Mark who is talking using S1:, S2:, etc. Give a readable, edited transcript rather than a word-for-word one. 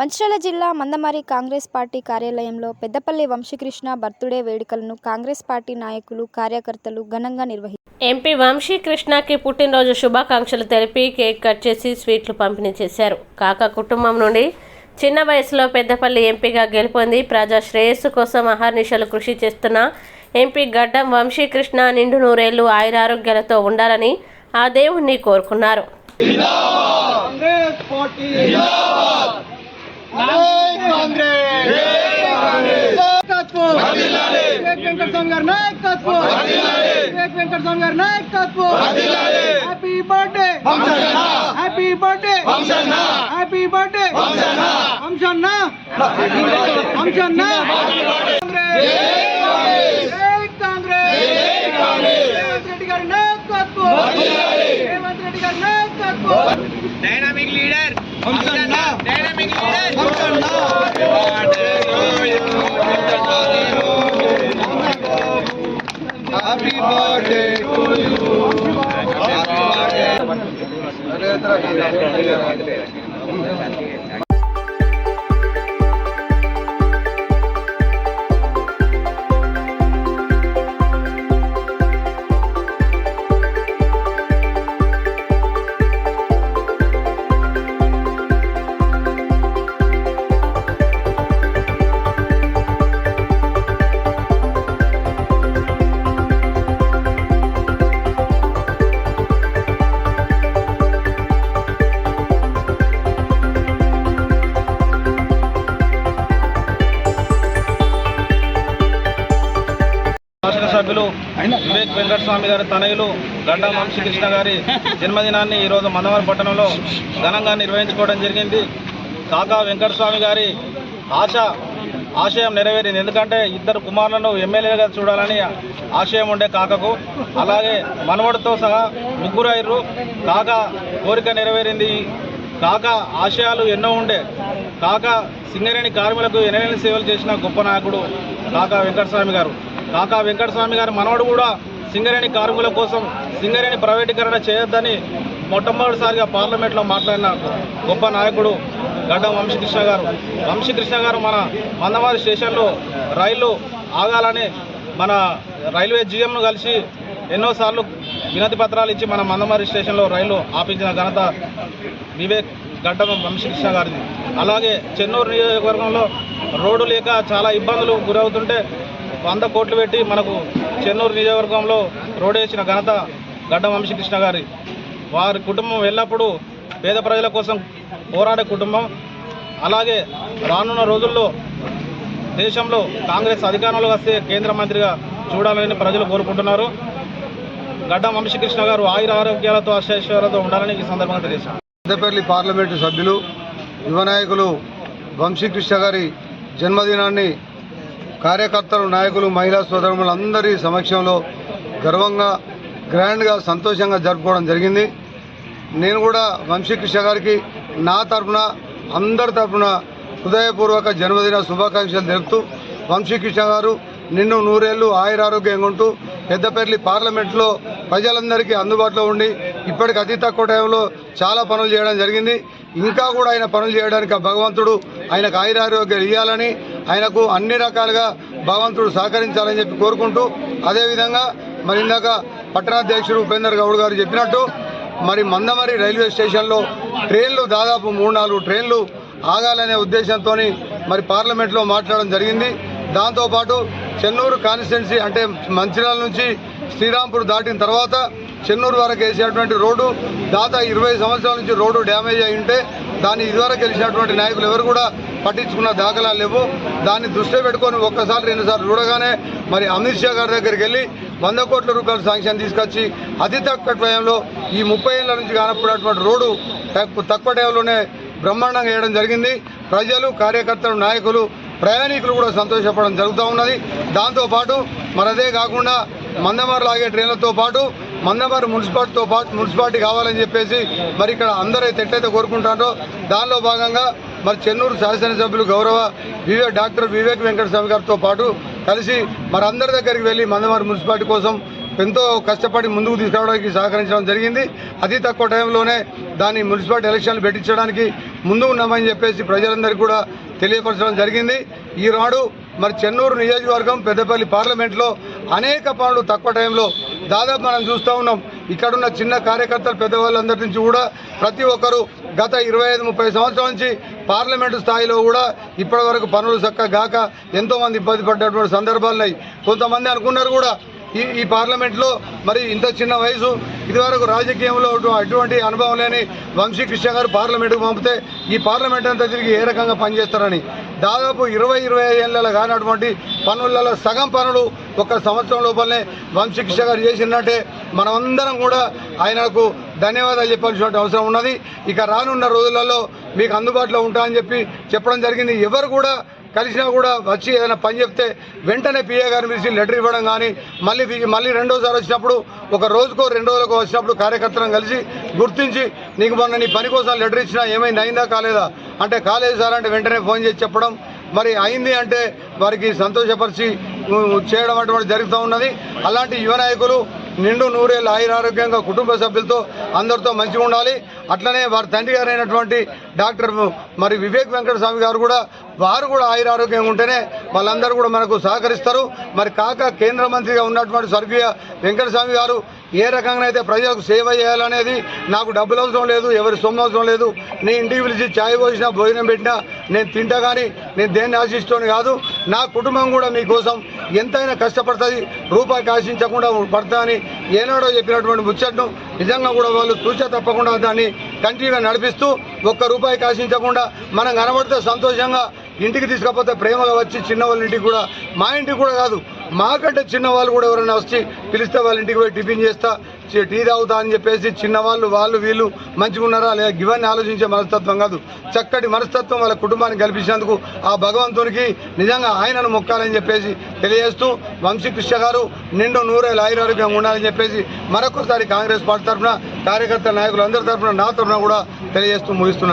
S1: మంచిర్యాల జిల్లా మందమర్రి కాంగ్రెస్ పార్టీ కార్యాలయంలో పెద్దపల్లి వంశీకృష్ణ బర్త్డే వేడుకలను కాంగ్రెస్ పార్టీ నాయకులు, కార్యకర్తలు ఘనంగా నిర్వహించారు.
S2: ఎంపీ వంశీకృష్ణకి పుట్టినరోజు శుభాకాంక్షలు తెలిపి కేక్ కట్ చేసి స్వీట్లు పంపిణీ చేశారు. కాకా కుటుంబం నుండి చిన్న వయసులో పెద్దపల్లి ఎంపీగా గెలుపొంది ప్రజా శ్రేయస్సు కోసం అహర్నిశలు కృషి చేస్తున్న ఎంపీ గడ్డం వంశీకృష్ణ నిండు నూరేళ్లు ఆయురారోగ్యాలతో ఉండాలని ఆ దేవుణ్ణి కోరుకున్నారు.
S3: Dynamic leader. Dynamic leader. Happy birthday to you. Happy birthday.
S4: సభ్యులు వివేక్ వెంకటస్వామి గారి తనయులు గడ్డం వంశీకృష్ణ గారి జన్మదినాన్ని ఈరోజు మందమర్రి పట్టణంలో ఘనంగా నిర్వహించుకోవడం జరిగింది. కాకా వెంకటస్వామి గారి ఆశయం నెరవేరింది. ఎందుకంటే ఇద్దరు కుమారులను ఎమ్మెల్యేగా చూడాలని ఆశయం ఉండే కాకకు. అలాగే మనవడితో సహా ముగ్గురు అయ్యారు. కాకా కోరిక నెరవేరింది. కాకా ఆశయాలు ఎన్నో ఉండే. కాకా సింగరేణి కార్మికులకు ఎనలేని సేవలు చేసిన గొప్ప నాయకుడు కాకా వెంకటస్వామి గారు. కాకా వెంకటస్వామి గారి మనవడు కూడా సింగరేణి కార్మికుల కోసం సింగరేణి ప్రైవేటీకరణ చేయొద్దని మొట్టమొదటిసారిగా పార్లమెంట్లో మాట్లాడిన గొప్ప నాయకుడు గడ్డం వంశీకృష్ణ గారు. వంశీకృష్ణ గారు మన మందమర్రి స్టేషన్లో రైళ్లు ఆగాలని మన రైల్వే జీఎంను కలిసి ఎన్నోసార్లు వినతి పత్రాలు ఇచ్చి మన మందమర్రి స్టేషన్లో రైలు ఆపించిన ఘనత వివేక్ గడ్డం వంశీకృష్ణ గారిది. అలాగే చెన్నూరు నియోజకవర్గంలో రోడ్డు లేక చాలా ఇబ్బందులు గురవుతుంటే 100 కోట్లు పెట్టి మనకు చెన్నూరు నియోజకవర్గంలో రోడ్ వేసిన ఘనత గడ్డం వంశీకృష్ణ గారి. వారి కుటుంబం ఎల్లప్పుడూ పేద ప్రజల కోసం పోరాడే కుటుంబం. అలాగే రానున్న రోజుల్లో దేశంలో కాంగ్రెస్ అధికారంలో వస్తే కేంద్ర మంత్రిగా చూడాలని ప్రజలు కోరుకుంటున్నారు. గడ్డం వంశీకృష్ణ గారు ఆయురారోగ్యాలతో అశైశ్వర్యాలతో ఉండాలని ఈ సందర్భంగా తెలియజేశారు.
S5: పెద్దపల్లి పార్లమెంటు సభ్యులు యువ నాయకులు వంశీకృష్ణ గారి జన్మదినాన్ని కార్యకర్తలు, నాయకులు, మహిళా సోదరులందరి సమక్షంలో గర్వంగా, గ్రాండ్గా, సంతోషంగా జరుపుకోవడం జరిగింది. నేను కూడా వంశీకృష్ణ గారికి నా తరఫున, అందరి తరఫున హృదయపూర్వక జన్మదిన శుభాకాంక్షలు తెలుపుతూ, వంశీకృష్ణ గారు నిన్ను నూరేళ్లు ఆయురారోగ్యంగా ఉంటూ పెద్దపల్లి పార్లమెంట్లో ప్రజలందరికీ అందుబాటులో ఉండి ఇప్పటికి అతి తక్కువ టైంలో చాలా పనులు చేయడం జరిగింది. ఇంకా కూడా ఆయన పనులు చేయడానికి భగవంతుడు ఆయనకు ఆయురారోగ్యాలు ఇవ్వాలని, ఆయనకు అన్ని రకాలుగా భగవంతుడు సహకరించాలని చెప్పి కోరుకుంటూ, అదేవిధంగా మరి ఇందాక పట్టణాధ్యక్షుడు ఉపేందర్ గౌడ్ గారు చెప్పినట్టు మరి మందమర్రి రైల్వే స్టేషన్లో ట్రైన్లు దాదాపు 3-4 ట్రైన్లు ఆగాలనే ఉద్దేశంతో మరి పార్లమెంట్లో మాట్లాడడం జరిగింది. దాంతోపాటు చెన్నూరు కాన్స్టిట్యున్సీ అంటే మంచిర్యాల నుంచి శ్రీరాంపూర్ దాటిన తర్వాత చెన్నూరు వరకు వేసేటువంటి రోడ్డు దాదాపు 20 సంవత్సరాల నుంచి రోడ్డు డ్యామేజ్ అయి ఉంటే దాన్ని ఇదివరకు గెలిచినటువంటి నాయకులు ఎవరు కూడా పట్టించుకున్న దాఖలాలు లేవు. దాన్ని దృష్టిలో పెట్టుకొని ఒక్కసారి 2 సార్లు చూడగానే మరి అమిత్ షా గారి దగ్గరికి వెళ్ళి 100 కోట్ల రూపాయలు శాంక్షన్ తీసుకొచ్చి అతి తక్కువ టైంలో ఈ 30 ఏళ్ల నుంచి కానప్పుడటువంటి రోడ్డు తక్కువ టైంలోనే బ్రహ్మాండంగా వేయడం జరిగింది. ప్రజలు, కార్యకర్తలు, నాయకులు, ప్రయాణికులు కూడా సంతోషపడడం జరుగుతూ ఉన్నది. దాంతోపాటు మరి అదే కాకుండా మందమర్రి లాగే ట్రైన్లతో పాటు మందమర్రి మున్సిపాలిటీ కావాలని చెప్పేసి మరి ఇక్కడ అందరూ ఎట్టయితే కోరుకుంటారో దానిలో భాగంగా మరి చెన్నూరు శాసనసభ్యులు గౌరవ డాక్టర్ వివేక్ వెంకటస్వామి గారితో పాటు కలిసి మరి అందరి దగ్గరికి వెళ్ళి మందమర్రి మున్సిపాలిటీ కోసం ఎంతో కష్టపడి ముందుకు తీసుకురావడానికి సహకరించడం జరిగింది. అతి తక్కువ టైంలోనే దాన్ని మున్సిపాలిటీ ఎలక్షన్లు పెట్టించడానికి ముందు ఉన్నామని చెప్పేసి ప్రజలందరికీ కూడా తెలియపరచడం జరిగింది. ఈనాడు మరి చెన్నూరు నియోజకవర్గం పెద్దపల్లి పార్లమెంట్లో అనేక పనులు తక్కువ టైంలో దాదాపు మనం చూస్తూ ఉన్నాం. ఇక్కడున్న చిన్న కార్యకర్తలు పెద్దవాళ్ళందరి నుంచి కూడా ప్రతి ఒక్కరూ గత 25-30 సంవత్సరాల నుంచి పార్లమెంటు స్థాయిలో కూడా ఇప్పటి వరకు పనులు చక్కగా గాక ఎంతోమంది ఇబ్బంది పడ్డటువంటి సందర్భాలు ఉన్నాయి. కొంతమంది అనుకున్నారు కూడా ఈ పార్లమెంట్లో మరి ఇంత చిన్న వయసు ఇదివరకు రాజకీయంలో అటువంటి అనుభవం లేని వంశీకృష్ణ గారు పార్లమెంటుకు పంపితే ఈ పార్లమెంట్ అంతా తిరిగి ఏ రకంగా పనిచేస్తారని దాదాపు 20-25 ఏళ్ళ కానటువంటి పనులలో సగం పనులు ఒక సంవత్సరం లోపలనే వంశీకృష్ణ గారు చేసినట్టే మనమందరం కూడా ఆయనకు ధన్యవాదాలు చెప్పాల్సిన అవసరం ఉన్నది. ఇక రానున్న రోజులలో మీకు అందుబాటులో ఉంటామని చెప్పడం జరిగింది. ఎవరు కూడా కలిసినా కూడా వచ్చి ఏదైనా పని చెప్తే వెంటనే పిఏ గారిని పిలిచి లెటర్ ఇవ్వడం కానీ మళ్ళీ రెండోసారి వచ్చినప్పుడు ఒక రోజుకో 2 రోజులకో వచ్చినప్పుడు కార్యకర్తలను కలిసి గుర్తించి నీకు మొన్న నీ పని కోసం లెటర్ ఇచ్చినా ఏమైంది, అయిందా కాలేదా అంటే కాలేదు సార్ అంటే వెంటనే ఫోన్ చేసి చెప్పడం, మరి అయింది అంటే వారికి సంతోషపరిచి చేయడం అటువంటి జరుగుతూ ఉన్నది. అలాంటి యువ నాయకులు నిండు నూరేళ్ళు ఆయురారోగ్యంగా కుటుంబ సభ్యులతో అందరితో మంచిగా ఉండాలి. అట్లనే వారి తండ్రి గారు అయినటువంటి డాక్టర్ మరి వివేక్ వెంకటస్వామి గారు కూడా వారు కూడా ఆయురారోగ్యంగా ఉంటేనే వాళ్ళందరూ కూడా మనకు సహకరిస్తారు. మరి కాక కేంద్ర మంత్రిగా ఉన్నటువంటి స్వర్గీయ వెంకటస్వామి గారు ఏ రకంగానైతే ప్రజలకు సేవ చేయాలనేది నాకు డబ్బులు అవసరం లేదు, ఎవరి సొమ్ము అవసరం లేదు, నీ ఇంటికి పిలిచి ఛాయ్ పోసినా భోజనం పెట్టినా నేను తింటా కానీ నేను దేన్ని ఆశిస్తూనే కాదు, నా కుటుంబం కూడా మీకోసం ఎంతైనా కష్టపడుతుంది, రూపాయికి ఆశించకుండా పడతా అని ఏనాడో చెప్పినటువంటి ముచ్చట్ను నిజంగా కూడా వాళ్ళు చూసా తప్పకుండా దాన్ని కంటిన్యూగా నడిపిస్తూ ఒక్క రూపాయికి ఆశించకుండా మనం కనబడితే సంతోషంగా ఇంటికి తీసుకపోతే ప్రేమగా వచ్చి చిన్నవాళ్ళ ఇంటికి కూడా మా ఇంటికి కూడా కాదు మాకంటే చిన్నవాళ్ళు కూడా ఎవరైనా వచ్చి పిలిస్తే వాళ్ళ ఇంటికి పోయి టిఫిన్ చేస్తా టీ తాగుతా అని చెప్పేసి చిన్నవాళ్ళు వాళ్ళు వీళ్ళు మంచిగా ఉన్నారా లేదా ఇవన్నీ ఆలోచించే మనస్తత్వం కాదు, చక్కటి మనస్తత్వం వాళ్ళ కుటుంబానికి కల్పించినందుకు ఆ భగవంతునికి నిజంగా ఆయనను మొక్కాలని చెప్పేసి తెలియజేస్తూ వంశీకృష్ణ గారు నిండు నూరేళ్ళు ఆయురారోగ్యంగా ఉండాలని చెప్పేసి మరొకసారి కాంగ్రెస్ పార్టీ తరఫున కార్యకర్త నాయకులు అందరి తరఫున నా తరఫున కూడా తెలియజేస్తూ ముగిస్తున్నారు.